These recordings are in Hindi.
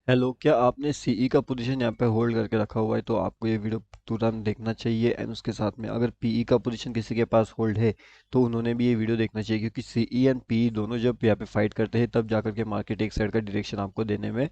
हेलो, क्या आपने सीई का पोजीशन यहाँ पे होल्ड करके रखा हुआ है तो आपको ये वीडियो तुरंत देखना चाहिए। एंड उसके साथ में अगर पीई का पोजीशन किसी के पास होल्ड है तो उन्होंने भी ये वीडियो देखना चाहिए, क्योंकि सीई एंड पीई दोनों जब यहाँ पे फाइट करते हैं तब जाकर के मार्केट एक साइड का डायरेक्शन आपको देने में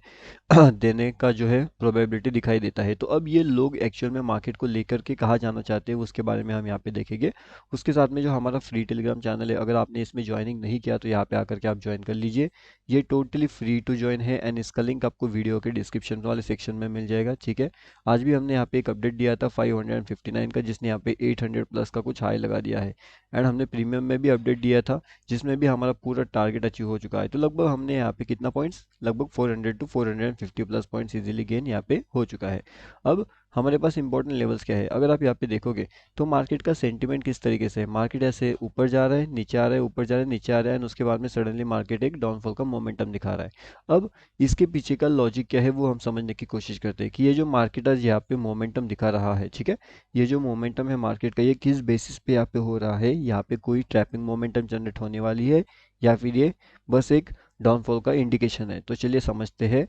देने का जो है प्रोबेबिलिटी दिखाई देता है। तो अब ये लोग एक्चुअल में मार्केट को लेकर के कहाँ जाना चाहते हैं उसके बारे में हम यहाँ पे देखेंगे। उसके साथ में जो हमारा फ्री टेलीग्राम चैनल है, अगर आपने इसमें ज्वाइनिंग नहीं किया तो यहाँ पे आकर के आप ज्वाइन कर लीजिए। ये टोटली फ्री टू ज्वाइन है एंड इसका लिंक आपको वीडियो के डिस्क्रिप्शन वाले सेक्शन में मिल जाएगा। ठीक है। आज भी हमने यहाँ पे एक अपडेट दिया था 559 का, जिसने यहाँ पे 800 प्लस का कुछ हाई लगा दिया है। एंड हमने प्रीमियम में भी अपडेट दिया था जिसमें भी हमारा पूरा टारगेट अचीव हो चुका है। तो लगभग हमने यहाँ पे कितना पॉइंट्स, लगभग 400 to 450 plus points easily gain यहाँ पे हो चुका है। अब हमारे पास इंपॉर्टेंट लेवल्स क्या है, अगर आप यहाँ पे देखोगे तो मार्केट का सेंटीमेंट किस तरीके से है। मार्केट ऐसे ऊपर जा रहा है, नीचे आ रहा है, ऊपर जा रहा है, नीचे आ रहा है, एंड उसके बाद में सडनली मार्केट एक डाउनफॉल का मोमेंटम दिखा रहा है। अब इसके पीछे का लॉजिक क्या है वो हम समझने की कोशिश करते हैं कि ये जो मार्केट आज यहाँ पे मोमेंटम दिखा रहा है, ठीक है, ये जो मोमेंटम है मार्केट का, ये किस बेसिस पे यहाँ पे हो रहा है। यहाँ पे कोई ट्रैपिंग मोमेंटम जनरेट होने वाली है या फिर ये बस एक डाउनफॉल का इंडिकेशन है। तो चलिए समझते हैं।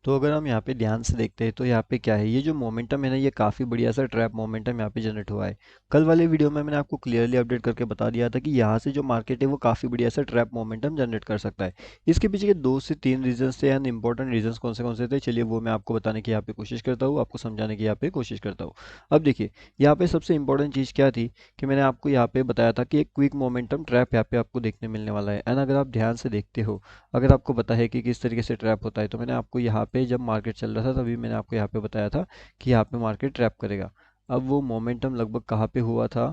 तो अगर हम यहाँ पे ध्यान से देखते हैं तो यहाँ पे क्या है, ये जो मोमेंटम है ना, ये काफ़ी बढ़िया सा ट्रैप मोमेंटम यहाँ पे जनरेट हुआ है। कल वाले वीडियो में मैंने आपको क्लियरली अपडेट करके बता दिया था कि यहाँ से जो मार्केट है वो काफ़ी बढ़िया सा ट्रैप मोमेंटम जनरेट कर सकता है। इसके पीछे के 2 से 3 रीजंस थे एंड इंपॉर्टेंट रीजंस कौन से थे, चलिए वो मैं आपको बताने की यहाँ पे कोशिश करता हूँ, आपको समझाने की यहाँ पे कोशिश करता हूँ। अब देखिए, यहाँ पे सबसे इंपॉर्टेंट चीज़ क्या थी कि मैंने आपको यहाँ पे बताया था कि एक क्विक मोमेंटम ट्रैप यहाँ पे आपको देखने मिलने वाला है। एंड अगर आप ध्यान से देखते हो, अगर आपको पता है कि किस तरीके से ट्रैप होता है, तो मैंने आपको यहाँ पे जब मार्केट चल रहा था तभी मैंने आपको यहाँ पे बताया था कि यहाँ पे मार्केट ट्रैप करेगा। अब वो मोमेंटम लगभग कहाँ पे हुआ था,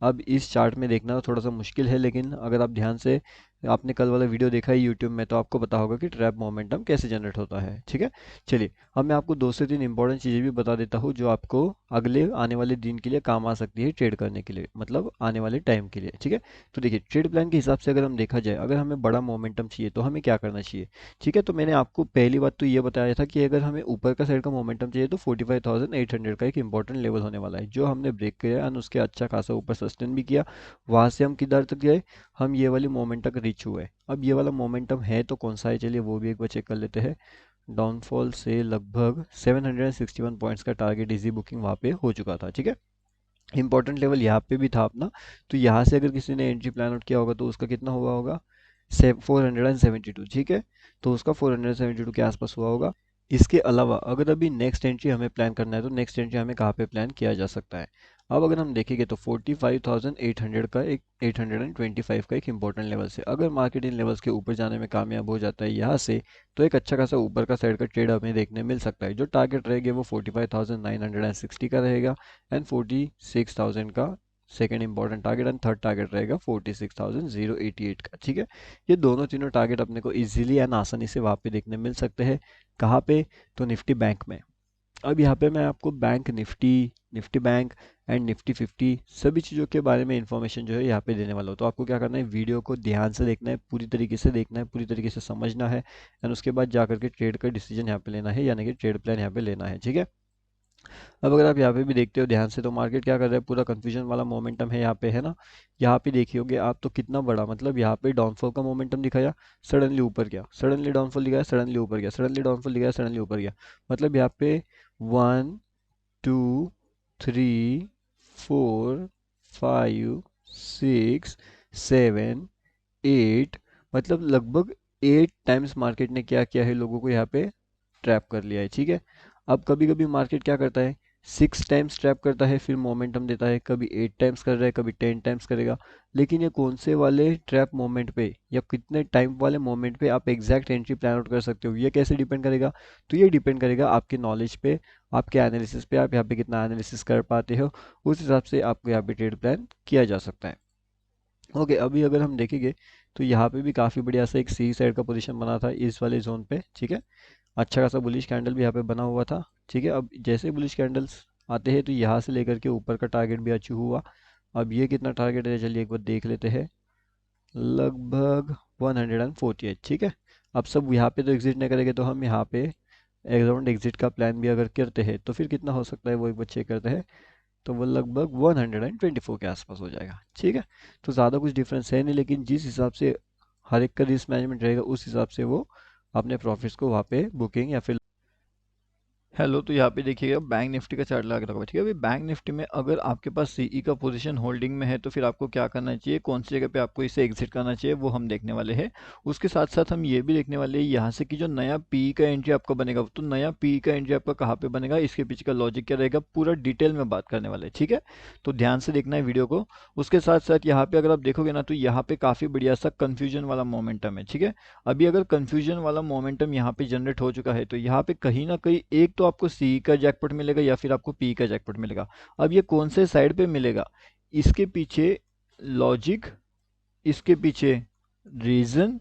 अब इस चार्ट में देखना थोड़ा सा मुश्किल है, लेकिन अगर आप ध्यान से, आपने कल वाला वीडियो देखा है यूट्यूब में, तो आपको पता होगा कि ट्रैप मोमेंटम कैसे जनरेट होता है। ठीक है। चलिए, अब मैं आपको 2 से 3 इंपॉर्टेंट चीज़ें भी बता देता हूँ जो आपको अगले आने वाले दिन के लिए काम आ सकती है, ट्रेड करने के लिए, मतलब आने वाले टाइम के लिए। ठीक है। तो देखिए, ट्रेड प्लान के हिसाब से अगर हम देखा जाए, अगर हमें बड़ा मोमेंटम चाहिए तो हमें क्या करना चाहिए। ठीक है। तो मैंने आपको पहली बात तो ये बताया था कि अगर हमें ऊपर का साइड का मोमेंटम चाहिए तो 45,800 का एक इंपॉर्टेंट लेवल होने वाला है, जो हमने ब्रेक किया और उसके अच्छा खासा ऊपर सस्टेन भी किया। वहां से हम किधर तक गए, हम ये वाली मोमेंट तक रीच हुए। अब ये वाला मोमेंटम है तो कौन सा है, चलिए वो भी एक बार चेक कर लेते हैं। डाउनफॉल से लगभग 761 पॉइंट्स का टारगेट इजी बुकिंग वहाँ पे हो चुका था। ठीक है। इंपॉर्टेंट लेवल यहाँ पे भी था अपना। तो यहाँ से अगर किसी ने एंट्री प्लान आउट किया होगा तो उसका कितना हुआ होगा, 472। ठीक है। तो उसका 472 के आसपास हुआ होगा। इसके अलावा अगर अभी नेक्स्ट एंट्री हमें प्लान करना है तो नेक्स्ट एंट्री हमें कहाँ पे प्लान किया जा सकता है। अब अगर हम देखेंगे तो 45,800 का एक 825 का एक इंपॉर्टेंट लेवल से, अगर मार्केट इन लेवल्स के ऊपर जाने में कामयाब हो जाता है यहाँ से, तो एक अच्छा खासा ऊपर का साइड का ट्रेड हमें देखने मिल सकता है। जो टारगेट रहेगा वो 45,960 का रहेगा एंड 46,000 का second important target, and third target रहेगा 46,088 का। ठीक है। ये दोनों तीनों टारगेट अपने को इजीली एंड आसानी से वहाँ पे देखने मिल सकते हैं। कहाँ पे, तो निफ्टी बैंक में। अब यहाँ पे मैं आपको bank Nifty, Nifty bank and Nifty 50 सभी चीज़ों के बारे में इंफॉर्मेशन जो है यहाँ पे देने वाला हूँ। तो आपको क्या करना है, वीडियो को ध्यान से देखना है, पूरी तरीके से देखना है, पूरी तरीके से समझना है, एंड उसके बाद जाकर के ट्रेड का डिसीजन यहाँ पे लेना है, यानी कि ट्रेड प्लान यहाँ पे लेना है। ठीक है। अब अगर आप यहाँ पे भी देखते हो ध्यान से तो मार्केट क्या कर रहा है, पूरा कंफ्यूजन वाला मोमेंटम है यहाँ पे, है ना। यहाँ पे देखिए होगे आप तो कितना बड़ा, मतलब यहाँ पे डाउनफॉल का मोमेंटम दिखाया, सडनली ऊपर गया, सडनली डाउनफॉल दिखाया, सडनली ऊपर गया, सडनली डाउनफॉल दिखाया, सडनली ऊपर गया। मतलब यहाँ पे 1, 2, 3, 4, 5, 6, 7, 8, मतलब लगभग 8 टाइम्स मार्केट ने क्या किया है, लोगों को यहाँ पे ट्रैप कर लिया है। ठीक है। अब कभी कभी मार्केट क्या करता है, 6 टाइम्स ट्रैप करता है फिर मोमेंटम देता है, कभी 8 टाइम्स कर रहा है, कभी 10 टाइम्स करेगा। लेकिन ये कौन से वाले ट्रैप मोमेंट पे या कितने टाइम वाले मोमेंट पे आप एग्जैक्ट एंट्री प्लान आउट कर सकते हो, ये कैसे डिपेंड करेगा, तो ये डिपेंड करेगा आपके नॉलेज पे, आपके एनालिसिस पे, आप यहाँ पे कितना एनालिसिस कर पाते हो, उस हिसाब से आपको यहाँ पे ट्रेड प्लान किया जा सकता है। ओके। अभी अगर हम देखेंगे तो यहाँ पे भी काफ़ी बढ़िया सा एक सी साइड का पोजीशन बना था इस वाले जोन पे। ठीक है। अच्छा खासा बुलिश कैंडल भी यहाँ पे बना हुआ था। ठीक है। अब जैसे बुलिश कैंडल्स आते हैं तो यहाँ से लेकर के ऊपर का टारगेट भी अचीव हुआ। अब ये कितना टारगेट है, चलिए एक बार देख लेते हैं, लगभग 148। ठीक है। अब सब यहाँ पे तो एग्जिट नहीं करेंगे तो हम यहाँ पे अराउंड एग्जिट का प्लान भी अगर करते हैं तो फिर कितना हो सकता है वो एक बार चेक करते हैं। तो वो लगभग 124 के आसपास हो जाएगा। ठीक है। तो ज़्यादा कुछ डिफरेंस है नहीं, लेकिन जिस हिसाब से हर एक का रिस्क मैनेजमेंट रहेगा उस हिसाब से वो अपने प्रॉफिट्स को वहाँ पे बुकिंग या फिर हेलो, तो यहाँ पे देखिएगा बैंक निफ्टी का चार्ट लगा रखा है। ठीक है, अभी बैंक निफ्टी में अगर आपके पास सीई का पोजीशन होल्डिंग में है तो फिर आपको क्या करना चाहिए, कौन सी जगह पे आपको इसे एग्जिट करना चाहिए, वो हम देखने वाले हैं। उसके साथ साथ हम ये भी देखने वाले हैं यहाँ से कि जो नया पी का एंट्री आपका बनेगा, तो नया पी का एंट्री आपका कहाँ पे बनेगा, इसके पीछे का लॉजिक क्या रहेगा, पूरा डिटेल में बात करने वाले हैं। ठीक है, तो ध्यान से देखना है वीडियो को। उसके साथ साथ यहाँ पे अगर आप देखोगे ना, तो यहाँ पे काफी बढ़िया सा कंफ्यूजन वाला मोमेंटम है। ठीक है, अभी अगर कंफ्यूजन वाला मोमेंटम यहाँ पे जनरेट हो चुका है तो यहाँ पे कहीं ना कहीं एक तो आपको सी का जैकपॉट मिलेगा या फिर आपको पी का जैकपॉट मिलेगा। अब ये कौन से साइड पे मिलेगा, इसके पीछे लॉजिक, इसके पीछे रीजन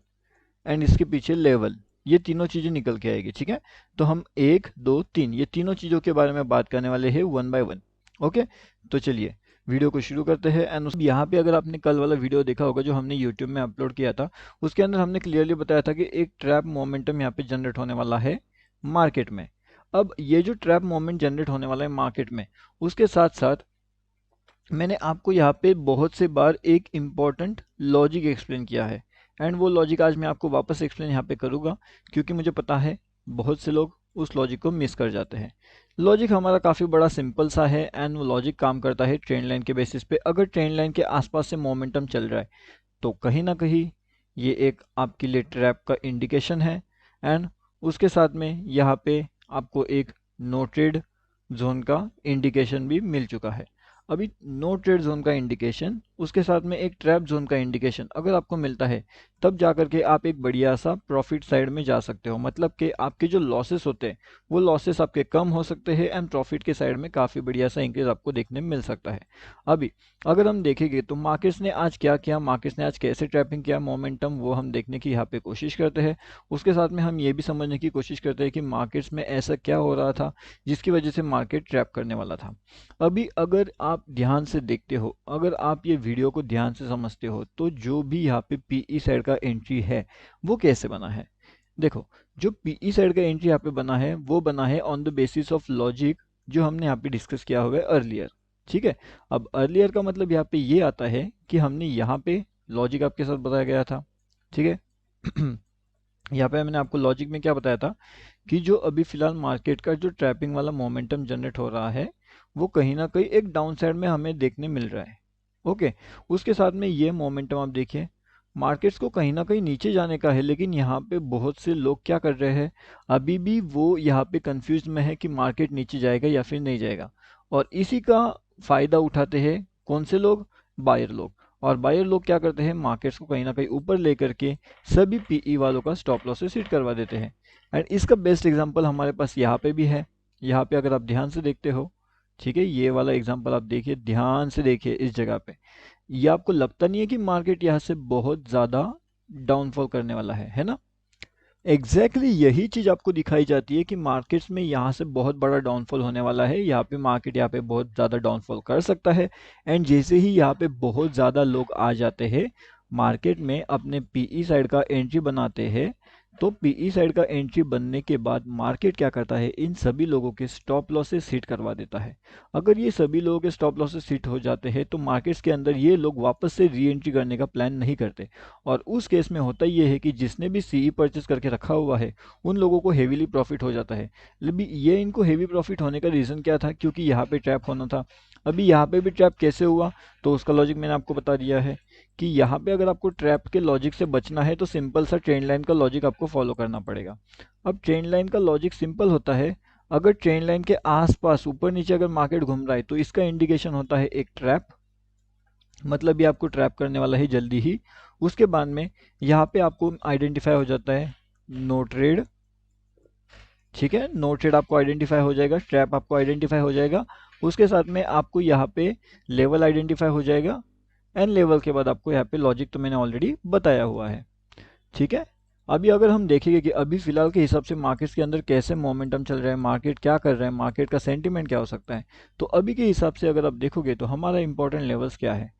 एंड इसके पीछे लेवल, ये तीनों चीजें निकल के आएगी। ठीक है, तो हम एक दो तीन ये तीनों चीजों के बारे में बात करने वाले हैं वन बाय वन। ओके, तो चलिए वीडियो को शुरू करते हैं। एंड यहाँ पे अगर आपने कल वाला वीडियो देखा होगा जो हमने यूट्यूब में अपलोड किया था, उसके अंदर हमने क्लियरली बताया था कि एक ट्रैप मोमेंटम यहाँ पे जनरेट होने वाला है मार्केट में। अब ये जो ट्रैप मोमेंट जनरेट होने वाला है मार्केट में, उसके साथ साथ मैंने आपको यहाँ पे बहुत से बार एक इम्पॉर्टेंट लॉजिक एक्सप्लेन किया है। एंड वो लॉजिक आज मैं आपको वापस एक्सप्लेन यहाँ पे करूँगा, क्योंकि मुझे पता है बहुत से लोग उस लॉजिक को मिस कर जाते हैं। लॉजिक हमारा काफ़ी बड़ा सिंपल सा है एंड वो लॉजिक काम करता है ट्रेंड लाइन के बेसिस पे। अगर ट्रेंड लाइन के आसपास से मोमेंटम चल रहा है तो कहीं ना कहीं ये एक आपके लिए ट्रैप का इंडिकेशन है। एंड उसके साथ में यहाँ पे आपको एक नो ट्रेड जोन का इंडिकेशन भी मिल चुका है। अभी नो ट्रेड जोन का इंडिकेशन, उसके साथ में एक ट्रैप जोन का इंडिकेशन अगर आपको मिलता है, तब जाकर के आप एक बढ़िया सा प्रॉफिट साइड में जा सकते हो। मतलब कि आपके जो लॉसेस होते हैं वो लॉसेस आपके कम हो सकते हैं एंड प्रॉफिट के साइड में काफ़ी बढ़िया सा इंक्रीज आपको देखने में मिल सकता है। अभी अगर हम देखेंगे तो मार्केट्स ने आज क्या किया, मार्केट्स ने आज कैसे ट्रैपिंग किया मोमेंटम, वो हम देखने की यहाँ पे कोशिश करते हैं। उसके साथ में हम ये भी समझने की कोशिश करते हैं कि मार्केट्स में ऐसा क्या हो रहा था जिसकी वजह से मार्केट ट्रैप करने वाला था। अभी अगर आप ध्यान से देखते हो, अगर आप ये वीडियो को ध्यान से समझते हो, तो जो भी यहाँ पे पीई साइड का एंट्री है वो कैसे बना है। देखो, जो पीई साइड का एंट्री यहाँ पे बना है वो बना है on the basis of logic जो हमने यहाँ पे डिस्कस किया हुआ है अर्लियर। ठीक है, अब अर्लियर का मतलब यहाँ पे ये आता है कि हमने यहाँ पे लॉजिक आपके साथ बताया गया था। ठीक है यहाँ पे मैंने आपको लॉजिक में क्या बताया था कि जो अभी फिलहाल मार्केट का जो ट्रैपिंग वाला मोमेंटम जनरेट हो रहा है वो कहीं ना कहीं एक डाउन साइड में हमें देखने मिल रहा है। ओके, उसके साथ में ये मोमेंटम आप देखिए, मार्केट्स को कहीं ना कहीं नीचे जाने का है, लेकिन यहाँ पे बहुत से लोग क्या कर रहे हैं, अभी भी वो यहाँ पे कंफ्यूज में है कि मार्केट नीचे जाएगा या फिर नहीं जाएगा। और इसी का फायदा उठाते हैं कौन से लोग, बायर लोग। और बायर लोग क्या करते हैं, मार्केट्स को कहीं ना कहीं ऊपर लेकर के सभी पीई वालों का स्टॉप लॉस से हिट करवा देते हैं। एंड इसका बेस्ट एग्जांपल हमारे पास यहाँ पे भी है। यहाँ पे अगर आप ध्यान से देखते हो, ठीक है, ये वाला एग्जांपल आप देखिए, ध्यान से देखिए इस जगह पे। ये आपको लगता नहीं है कि मार्केट यहाँ से बहुत ज़्यादा डाउनफॉल करने वाला है ना। यही चीज़ आपको दिखाई जाती है कि मार्केट्स में यहाँ से बहुत बड़ा डाउनफॉल होने वाला है। यहाँ पे मार्केट यहाँ पे बहुत ज़्यादा डाउनफॉल कर सकता है। एंड जैसे ही यहाँ पे बहुत ज़्यादा लोग आ जाते हैं मार्केट में, अपने पीई साइड का एंट्री बनाते हैं, तो पीई साइड का एंट्री बनने के बाद मार्केट क्या करता है, इन सभी लोगों के स्टॉप लॉसेस हिट करवा देता है। अगर ये सभी लोगों के स्टॉप लॉसेस हिट हो जाते हैं तो मार्केट्स के अंदर ये लोग वापस से री एंट्री करने का प्लान नहीं करते। और उस केस में होता ये है कि जिसने भी सीई परचेस करके रखा हुआ है उन लोगों को हेवीली प्रॉफिट हो जाता है। लेकिन ये इनको हेवी प्रॉफिट होने का रीज़न क्या था, क्योंकि यहाँ पे ट्रैप होना था। अभी यहाँ पे भी ट्रैप कैसे हुआ, तो उसका लॉजिक मैंने आपको बता दिया है कि यहाँ पे अगर आपको ट्रैप के लॉजिक से बचना है तो सिंपल सा ट्रेंड लाइन का लॉजिक आपको फॉलो करना पड़ेगा। अब ट्रेंड लाइन का लॉजिक सिंपल होता है, अगर ट्रेंड लाइन के आसपास ऊपर नीचे अगर मार्केट घूम रहा है तो इसका इंडिकेशन होता है एक ट्रैप, मतलब ये आपको ट्रैप करने वाला है जल्दी ही। उसके बाद में यहाँ पे आपको आइडेंटिफाई हो जाता है नो ट्रेड। ठीक है, नो ट्रेड आपको आइडेंटिफाई हो जाएगा, ट्रैप आपको आइडेंटिफाई हो जाएगा। उसके साथ में आपको यहाँ पे लेवल आइडेंटिफाई हो जाएगा। एंड लेवल के बाद आपको यहाँ पे लॉजिक तो मैंने ऑलरेडी बताया हुआ है। ठीक है, अभी अगर हम देखेंगे कि अभी फिलहाल के हिसाब से मार्केट्स के अंदर कैसे मोमेंटम चल रहा है, मार्केट क्या कर रहा है, मार्केट का सेंटीमेंट क्या हो सकता है, तो अभी के हिसाब से अगर आप देखोगे तो हमारा इंपॉर्टेंट लेवल्स क्या है।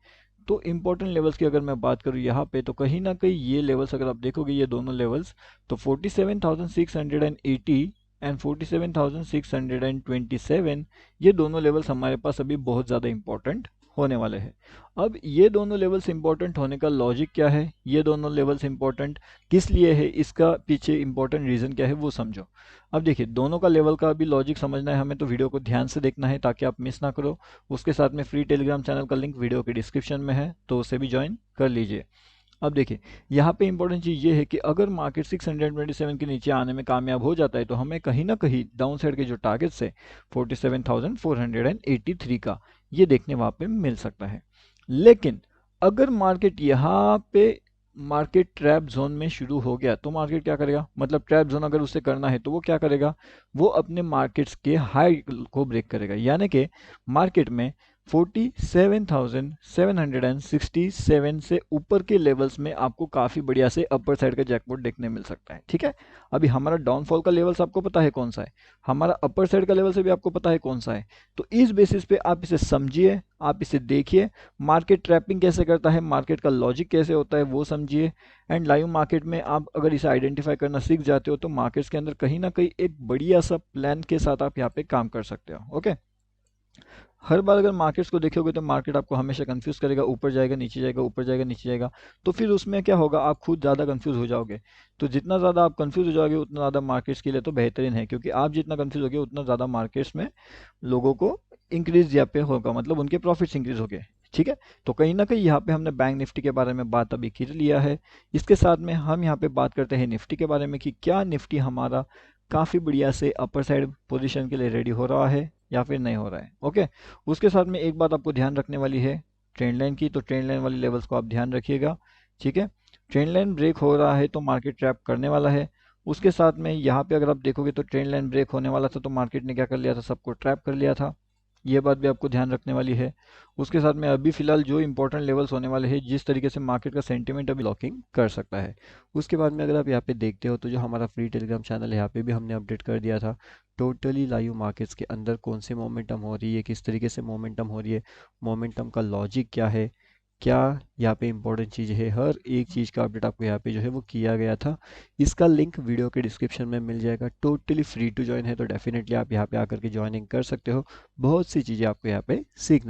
तो इंपॉर्टेंट लेवल्स की अगर मैं बात करूँ यहाँ पे, तो कहीं ना कहीं ये लेवल्स अगर आप देखोगे, ये दोनों लेवल्स, तो 47,680 एंड 47,627, ये दोनों लेवल्स हमारे पास अभी बहुत ज़्यादा इंपॉर्टेंट होने वाले हैं। अब ये दोनों लेवल्स इंपॉर्टेंट होने का लॉजिक क्या है, ये दोनों लेवल्स इंपॉर्टेंट किस लिए है, इसका पीछे इंपॉर्टेंट रीज़न क्या है वो समझो। अब देखिए दोनों का लेवल का भी लॉजिक समझना है हमें, तो वीडियो को ध्यान से देखना है ताकि आप मिस ना करो। उसके साथ में फ्री टेलीग्राम चैनल का लिंक वीडियो के डिस्क्रिप्शन में है, तो उसे भी ज्वाइन कर लीजिए। अब देखिए यहाँ पे इंपॉर्टेंट चीज़ ये है कि अगर मार्केट 627 के नीचे आने में कामयाब हो जाता है तो हमें कहीं ना कहीं डाउन साइड के जो टारगेट्स है 47,483 का, ये देखने वहाँ पे मिल सकता है। लेकिन अगर मार्केट यहाँ पे मार्केट ट्रैप जोन में शुरू हो गया तो मार्केट क्या करेगा, मतलब ट्रैप जोन अगर उसे करना है तो वो क्या करेगा, वो अपने मार्केट्स के हाई को ब्रेक करेगा, यानी कि मार्केट में 47,767 से ऊपर के लेवल्स में आपको काफ़ी बढ़िया से अपर साइड का जैकपॉट देखने मिल सकता है। ठीक है, अभी हमारा डाउनफॉल का लेवल्स आपको पता है कौन सा है, हमारा अपर साइड का लेवल से भी आपको पता है कौन सा है। तो इस बेसिस पे आप इसे समझिए, आप इसे देखिए, मार्केट ट्रैपिंग कैसे करता है, मार्केट का लॉजिक कैसे होता है वो समझिए। एंड लाइव मार्केट में आप अगर इसे आइडेंटिफाई करना सीख जाते हो तो मार्केट्स के अंदर कहीं ना कहीं एक बढ़िया सा प्लान के साथ आप यहाँ पे काम कर सकते हो। ओके, हर बार अगर मार्केट्स को देखोगे तो मार्केट आपको हमेशा कंफ्यूज करेगा, ऊपर जाएगा नीचे जाएगा, ऊपर जाएगा नीचे जाएगा, तो फिर उसमें क्या होगा, आप खुद ज़्यादा कंफ्यूज हो जाओगे। तो जितना ज़्यादा आप कंफ्यूज हो जाओगे उतना ज़्यादा मार्केट्स के लिए तो बेहतरीन है, क्योंकि आप जितना कंफ्यूज होगे उतना ज़्यादा मार्केट्स में लोगों को इंक्रीज यहाँ पे होगा, मतलब उनके प्रॉफिट्स इंक्रीज हो गए। ठीक है, तो कहीं ना कहीं यहाँ पे हमने बैंक निफ्टी के बारे में बात अभी कर लिया है। इसके साथ में हम यहाँ पे बात करते हैं निफ्टी के बारे में कि क्या निफ्टी हमारा काफ़ी बढ़िया से अपर साइड पोजीशन के लिए रेडी हो रहा है या फिर नहीं हो रहा है। ओके, उसके साथ में एक बात आपको ध्यान रखने वाली है ट्रेंड लाइन की, तो ट्रेंड लाइन वाली लेवल्स को आप ध्यान रखिएगा। ठीक है, ट्रेंड लाइन ब्रेक हो रहा है तो मार्केट ट्रैप करने वाला है। उसके साथ में यहाँ पे अगर आप देखोगे तो ट्रेंड लाइन ब्रेक होने वाला था तो मार्केट ने क्या कर लिया था, सबको ट्रैप कर लिया था। ये बात भी आपको ध्यान रखने वाली है। उसके साथ में अभी फिलहाल जो इंपॉर्टेंट लेवल्स होने वाले हैं, जिस तरीके से मार्केट का सेंटीमेंट अभी लॉकिंग कर सकता है। उसके बाद में अगर आप यहाँ पे देखते हो तो जो हमारा फ्री टेलीग्राम चैनल है यहाँ पे भी हमने अपडेट कर दिया था टोटली लाइव मार्केट्स के अंदर कौन सी मोमेंटम हो रही है, किस तरीके से मोमेंटम हो रही है, मोमेंटम का लॉजिक क्या है, क्या यहाँ पे इंपॉर्टेंट चीज़ है, हर एक चीज़ का अपडेट आपको यहाँ पे जो है वो किया गया था। इसका लिंक वीडियो के डिस्क्रिप्शन में मिल जाएगा, टोटली फ्री टू ज्वाइन है, तो डेफिनेटली आप यहाँ पे आकर के ज्वाइनिंग कर सकते हो। बहुत सी चीज़ें आपको यहाँ पे सीखने